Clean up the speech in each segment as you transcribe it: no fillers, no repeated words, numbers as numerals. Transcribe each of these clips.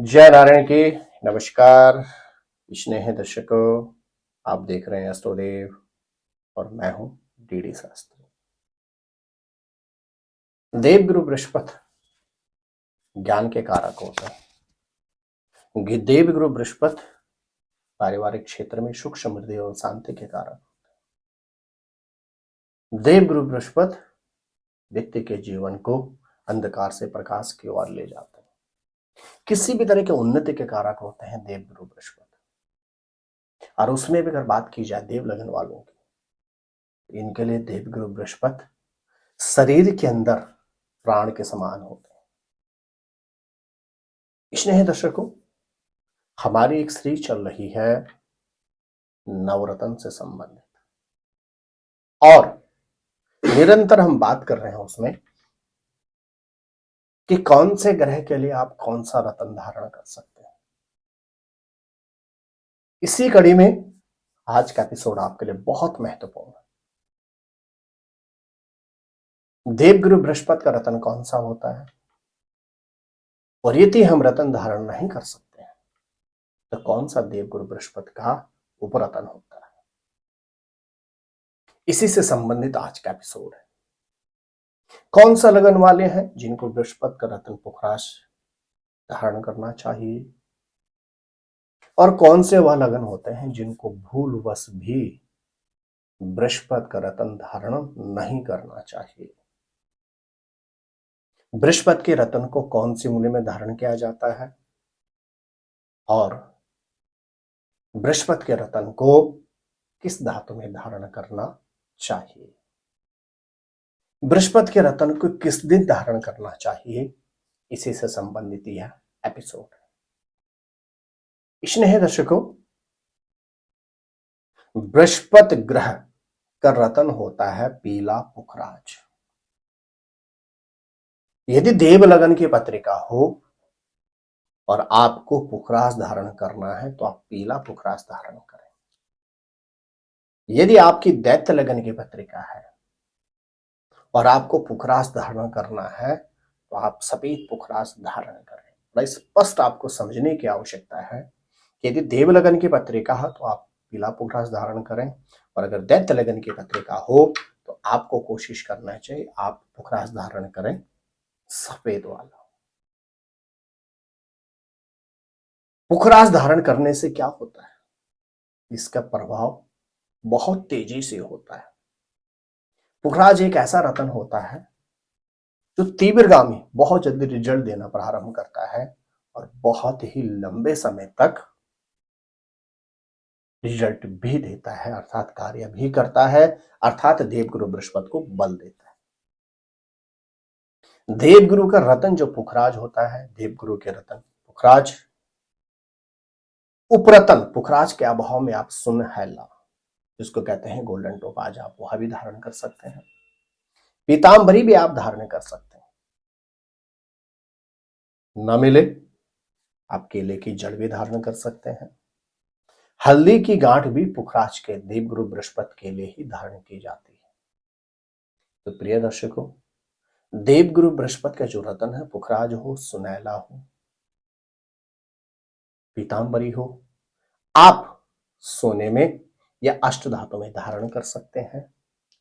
जय नारायण की नमस्कार स्नेह दर्शकों। आप देख रहे हैं एस्ट्रोदेव और मैं हूं डीडी शास्त्री। देवगुरु बृहस्पति ज्ञान के कारक होते हैं। देवगुरु बृहस्पति पारिवारिक क्षेत्र में सुख समृद्धि और शांति के कारक। देवगुरु बृहस्पति व्यक्ति के जीवन को अंधकार से प्रकाश की ओर ले जाते हैं। किसी भी तरह के उन्नति के कारक होते हैं देवगुरु बृहस्पति। और उसमें भी अगर बात की जाए देव लगन वालों की, इनके लिए देवगुरु बृहस्पति शरीर के अंदर प्राण के समान होते हैं। स्नेह दर्शकों, हमारी एक सीरीज चल रही है नवरत्न से संबंधित और निरंतर हम बात कर रहे हैं उसमें कि कौन से ग्रह के लिए आप कौन सा रत्न धारण कर सकते हैं। इसी कड़ी में आज का एपिसोड आपके लिए बहुत महत्वपूर्ण है। देवगुरु बृहस्पति का रत्न कौन सा होता है, और यदि हम रत्न धारण नहीं कर सकते हैं तो कौन सा देवगुरु बृहस्पति का उपरत्न होता है। इसी से संबंधित आज का एपिसोड है। कौन सा लगन वाले हैं जिनको बृहस्पति का रत्न पुखराज धारण करना चाहिए, और कौन से वह लगन होते हैं जिनको भूलवश भी बृहस्पति का रत्न धारण नहीं करना चाहिए। बृहस्पति के रत्न को कौन सी मूल्य में धारण किया जाता है, और बृहस्पति के रत्न को किस धातु में धारण करना चाहिए। बृहस्पति के रत्न को किस दिन धारण करना चाहिए, इसी से संबंधित यह एपिसोड है। स्नेह दर्शकों, बृहस्पति ग्रह का रत्न होता है पीला पुखराज। यदि देव लगन की पत्रिका हो और आपको पुखराज धारण करना है तो आप पीला पुखराज धारण करें। यदि आपकी दैत्य लगन की पत्रिका है और आपको पुखराज धारण करना है तो आप सफेद पुखराज धारण करें। बड़ा स्पष्ट आपको समझने की आवश्यकता है कि यदि देव लगन की पत्रिका है तो आप पीला पुखराज धारण करें, और अगर दैत्य लगन की पत्रिका हो तो आपको कोशिश करना चाहिए आप पुखराज धारण करें सफेद वाला। पुखराज धारण करने से क्या होता है, इसका प्रभाव बहुत तेजी से होता है। पुखराज एक ऐसा रत्न होता है जो तीव्रगामी बहुत जल्दी रिजल्ट देना प्रारंभ करता है और बहुत ही लंबे समय तक रिजल्ट भी देता है, अर्थात कार्य भी करता है, अर्थात देवगुरु बृहस्पति को बल देता है। देवगुरु का रत्न जो पुखराज होता है, देवगुरु के रत्न पुखराज, उपरतन पुखराज के अभाव में आप सुनहला, जिसको कहते हैं गोल्डन टोपाज, आप वह भी धारण कर सकते हैं। पीतांबरी भी आप धारण कर सकते हैं। न मिले आप केले की जड़ भी धारण कर सकते हैं। हल्दी की गांठ भी पुखराज के देवगुरु बृहस्पति के लिए ही धारण की जाती है। तो प्रिय दर्शकों, देवगुरु बृहस्पति का जो रत्न है, पुखराज हो, सुनैला हो, पीतांबरी हो, आप सोने में या अष्ट धातु में धारण कर सकते हैं।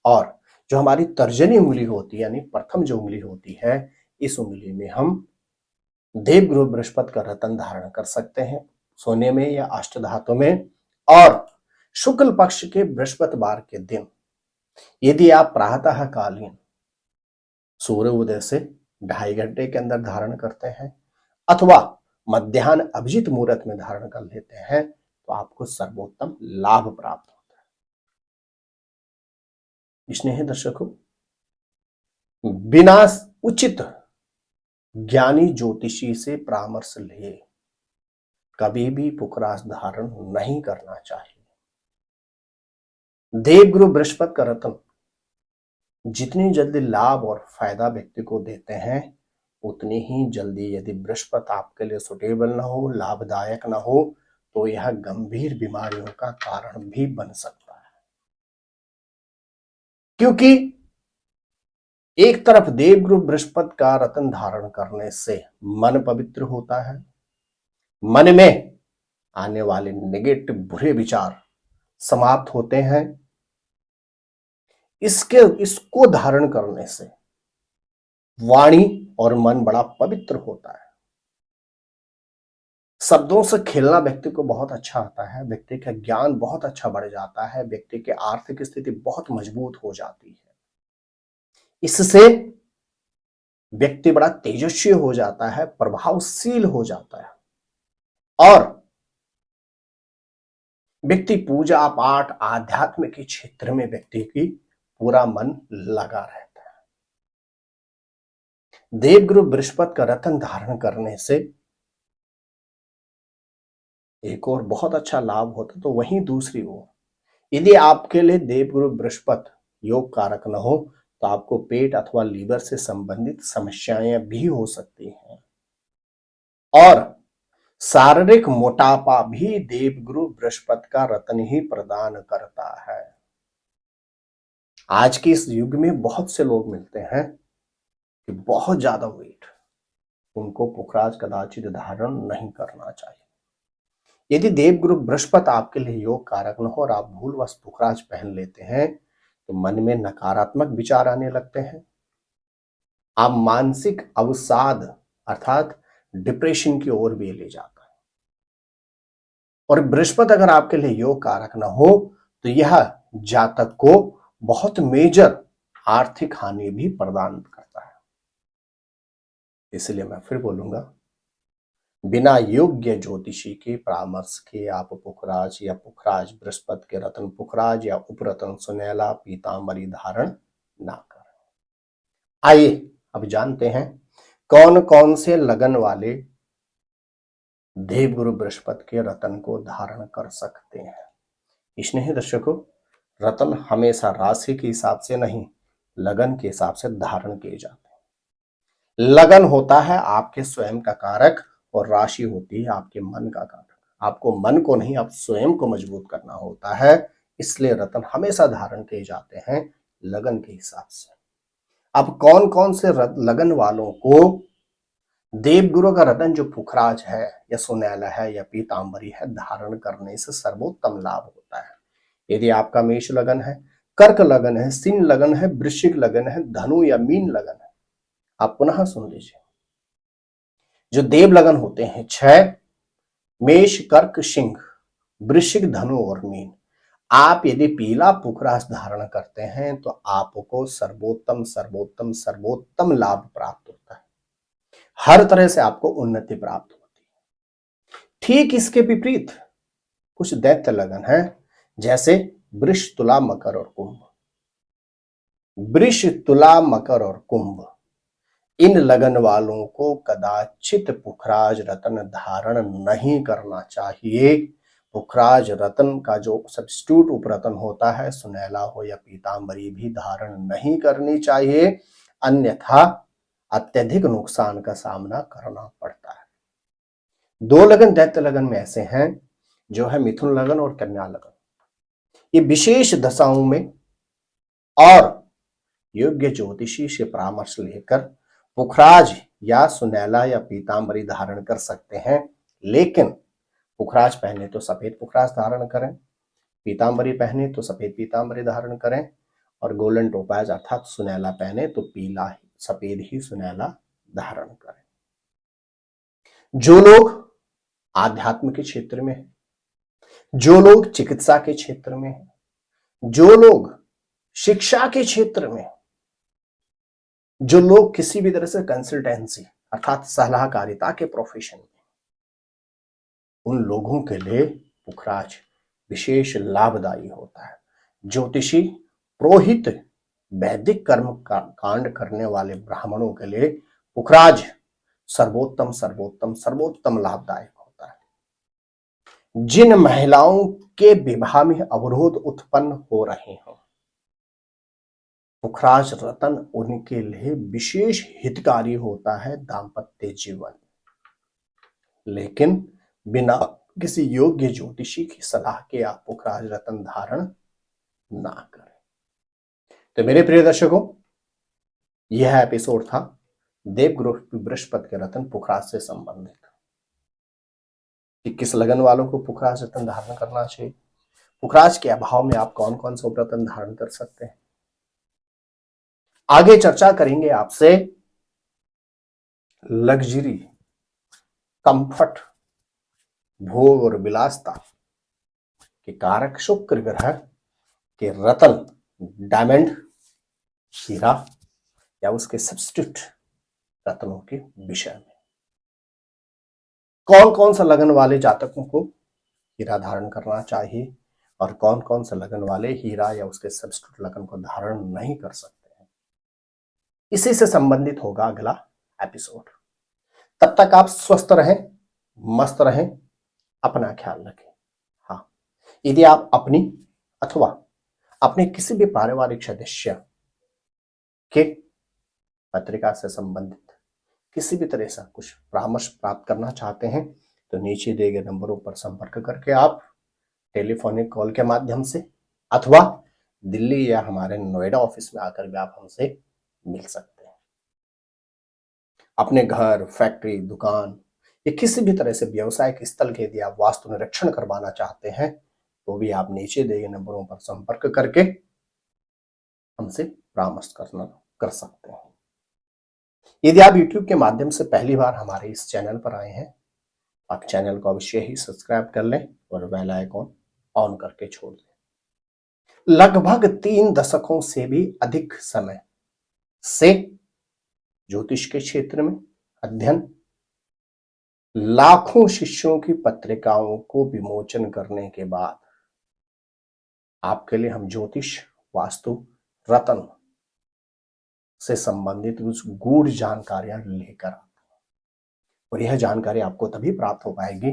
और जो हमारी तर्जनी उंगली होती है, यानी प्रथम जो उंगली होती है, इस उंगली में हम देवगुरु बृहस्पति का रत्न धारण कर सकते हैं सोने में या अष्ट धातु में। और शुक्ल पक्ष के बृहस्पतिवार के दिन यदि आप प्रातः कालीन सूर्य उदय से 2.5 घंटे के अंदर धारण करते हैं अथवा मध्याह्न अभिजीत मुहूर्त में धारण कर लेते हैं तो आपको सर्वोत्तम लाभ प्राप्त होता है। स्नेह दर्शकों, बिना उचित ज्ञानी ज्योतिषी से परामर्श लिए कभी भी पुखराज धारण नहीं करना चाहिए। देवगुरु बृहस्पति का रत्न जितनी जल्दी लाभ और फायदा व्यक्ति को देते हैं, उतनी ही जल्दी यदि बृहस्पति आपके लिए सुटेबल ना हो, लाभदायक ना हो, तो यह गंभीर बीमारियों का कारण भी बन सकता है। क्योंकि एक तरफ देवगुरु बृहस्पति का रत्न धारण करने से मन पवित्र होता है, मन में आने वाले नेगेटिव बुरे विचार समाप्त होते हैं। इसको धारण करने से वाणी और मन बड़ा पवित्र होता है। शब्दों से खेलना व्यक्ति को बहुत अच्छा आता है, व्यक्ति का ज्ञान बहुत अच्छा बढ़ जाता है, व्यक्ति की आर्थिक स्थिति बहुत मजबूत हो जाती है। इससे व्यक्ति बड़ा तेजस्वी हो जाता है, प्रभावशील हो जाता है और व्यक्ति पूजा पाठ आध्यात्म के क्षेत्र में व्यक्ति की पूरा मन लगा रहता है। देवगुरु बृहस्पति का रत्न धारण करने से एक और बहुत अच्छा लाभ होता, तो वहीं दूसरी ओर यदि आपके लिए देवगुरु बृहस्पति योग कारक न हो तो आपको पेट अथवा लीवर से संबंधित समस्याएं भी हो सकती हैं और शारीरिक मोटापा भी देवगुरु बृहस्पति का रत्न ही प्रदान करता है। आज के इस युग में बहुत से लोग मिलते हैं कि बहुत ज्यादा वेट, उनको पुखराज कदाचित धारण नहीं करना चाहिए। यदि देवगुरु बृहस्पति आपके लिए योग कारक न हो और आप भूलवश पुखराज पहन लेते हैं तो मन में नकारात्मक विचार आने लगते हैं, आप मानसिक अवसाद अर्थात डिप्रेशन की ओर भी ले जाता है। और बृहस्पति अगर आपके लिए योग कारक न हो तो यह जातक को बहुत मेजर आर्थिक हानि भी प्रदान करता है। इसलिए मैं फिर बोलूंगा, बिना योग्य ज्योतिषी के परामर्श के आप पुखराज या पुखराज बृहस्पति के रत्न पुखराज या उपरत्न सुनैला पीतांबरी धारण ना करें। आइए अब जानते हैं कौन कौन से लगन वाले देवगुरु बृहस्पति के रत्न को धारण कर सकते हैं। इसने ही दर्शकों, रत्न हमेशा राशि के हिसाब से नहीं, लगन के हिसाब से धारण किए जाते हैं। लगन होता है आपके स्वयं का कारक और राशि होती है आपके मन का कारक। आपको मन को नहीं, आप स्वयं को मजबूत करना होता है, इसलिए रत्न हमेशा धारण किए जाते हैं लगन के हिसाब से। अब कौन कौन से लगन वालों को देवगुरु का रत्न जो पुखराज है या सुनैला है या पीतांबरी है धारण करने से सर्वोत्तम लाभ होता है। यदि आपका मेष लगन है, कर्क लगन है, सिंह लगन है, वृश्चिक लगन है, धनु या मीन लगन है, आप पुनः सुन लीजिए। जो देव लगन होते हैं 6, मेष कर्क सिंह वृश्चिक धनु और मीन, आप यदि पीला पुखराज धारण करते हैं तो आपको सर्वोत्तम सर्वोत्तम सर्वोत्तम लाभ प्राप्त होता है, हर तरह से आपको उन्नति प्राप्त होती है। ठीक इसके विपरीत कुछ दैत्य लगन है, जैसे वृष तुला मकर और कुंभ। वृष तुला मकर और कुंभ, इन लगन वालों को कदाचित पुखराज रत्न धारण नहीं करना चाहिए। पुखराज रत्न का जो सब्स्टिट्यूट उपरत्न होता है, सुनैला हो या पीतांबरी, भी धारण नहीं करनी चाहिए, अन्यथा अत्यधिक नुकसान का सामना करना पड़ता है। 2 लगन दैत्य लगन में ऐसे हैं जो है मिथुन लगन और कन्या लगन। ये विशेष दशाओं में और योग्य ज्योतिषी से परामर्श लेकर पुखराज या सुनैला या पीतांबरी धारण कर सकते हैं, लेकिन पुखराज पहने तो सफेद पुखराज धारण करें, पीतांबरी पहने तो सफेद पीतांबरी धारण करें और गोल्डन टोपाज अर्थात सुनैला पहने तो पीला सफेद ही सुनैला धारण करें। जो लोग आध्यात्म के क्षेत्र में है, जो लोग चिकित्सा के क्षेत्र में है, जो लोग शिक्षा के क्षेत्र में, जो लोग किसी भी तरह से कंसल्टेंसी अर्थात सलाहकारिता के प्रोफेशन में, उन लोगों के लिए पुखराज विशेष लाभदायी होता है। ज्योतिषी, पुरोहित, वैदिक कर्म कांड करने वाले ब्राह्मणों के लिए पुखराज सर्वोत्तम सर्वोत्तम सर्वोत्तम लाभदायक होता है। जिन महिलाओं के विवाह में अवरोध उत्पन्न हो रहे हो, पुखराज रत्न उनके लिए विशेष हितकारी होता है दाम्पत्य जीवन। लेकिन बिना किसी योग्य ज्योतिषी की सलाह के आप पुखराज रत्न धारण ना करें। तो मेरे प्रिय दर्शकों, यह एपिसोड था देवगुरु बृहस्पति के रत्न पुखराज से संबंधित। कि किस लगन वालों को पुखराज रत्न धारण करना चाहिए, पुखराज के अभाव में आप कौन कौन सा रत्न धारण कर सकते हैं। आगे चर्चा करेंगे आपसे लग्जरी, कंफर्ट, भोग और विलासता के कारक शुक्र ग्रह के रत्न, डायमंड, हीरा या उसके सब्स्टिट्यूट रत्नों के विषय में। कौन कौन सा लगन वाले जातकों को हीरा धारण करना चाहिए और कौन कौन सा लगन वाले हीरा या उसके सब्स्टिट्यूट लगन को धारण नहीं कर सकते हैं, इसी से संबंधित होगा अगला एपिसोड। तब तक आप स्वस्थ रहें, मस्त रहें, अपना ख्याल रखें। हाँ, यदि आप अपनी अथवा अपने किसी भी पारिवारिक सदस्य के पत्रिका से संबंधित किसी भी तरह से कुछ परामर्श प्राप्त करना चाहते हैं तो नीचे दिए गए नंबरों पर संपर्क करके आप टेलीफोनिक कॉल के माध्यम से अथवा दिल्ली या हमारे नोएडा ऑफिस में आकर भी आप हमसे मिल सकते हैं। अपने घर, फैक्ट्री, दुकान या किसी भी तरह से व्यवसायिक स्थल के यदि आप वास्तु निरीक्षण करवाना चाहते हैं तो भी आप नीचे दिए गए नंबरों पर संपर्क करके हमसे परामर्श कर सकते हैं। यदि आप YouTube के माध्यम से पहली बार हमारे इस चैनल पर आए हैं, आप चैनल को अवश्य ही सब्सक्राइब कर लें और बेल आइकॉन ऑन करके छोड़ दें। लगभग 3 दशकों से भी अधिक समय से ज्योतिष के क्षेत्र में अध्ययन, लाखों शिष्यों की पत्रिकाओं को विमोचन करने के बाद आपके लिए हम ज्योतिष, वास्तु, रत्न से संबंधित कुछ गूढ़ जानकारियां लेकर आते हैं और यह जानकारी आपको तभी प्राप्त हो पाएगी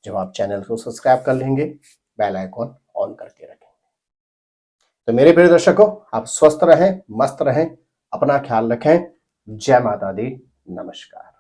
जब आप चैनल को सब्सक्राइब कर लेंगे, बेल आइकॉन ऑन करके रखेंगे। तो मेरे प्रिय दर्शकों, आप स्वस्थ रहें, मस्त रहें, अपना ख्याल रखें। जय माता दी, नमस्कार।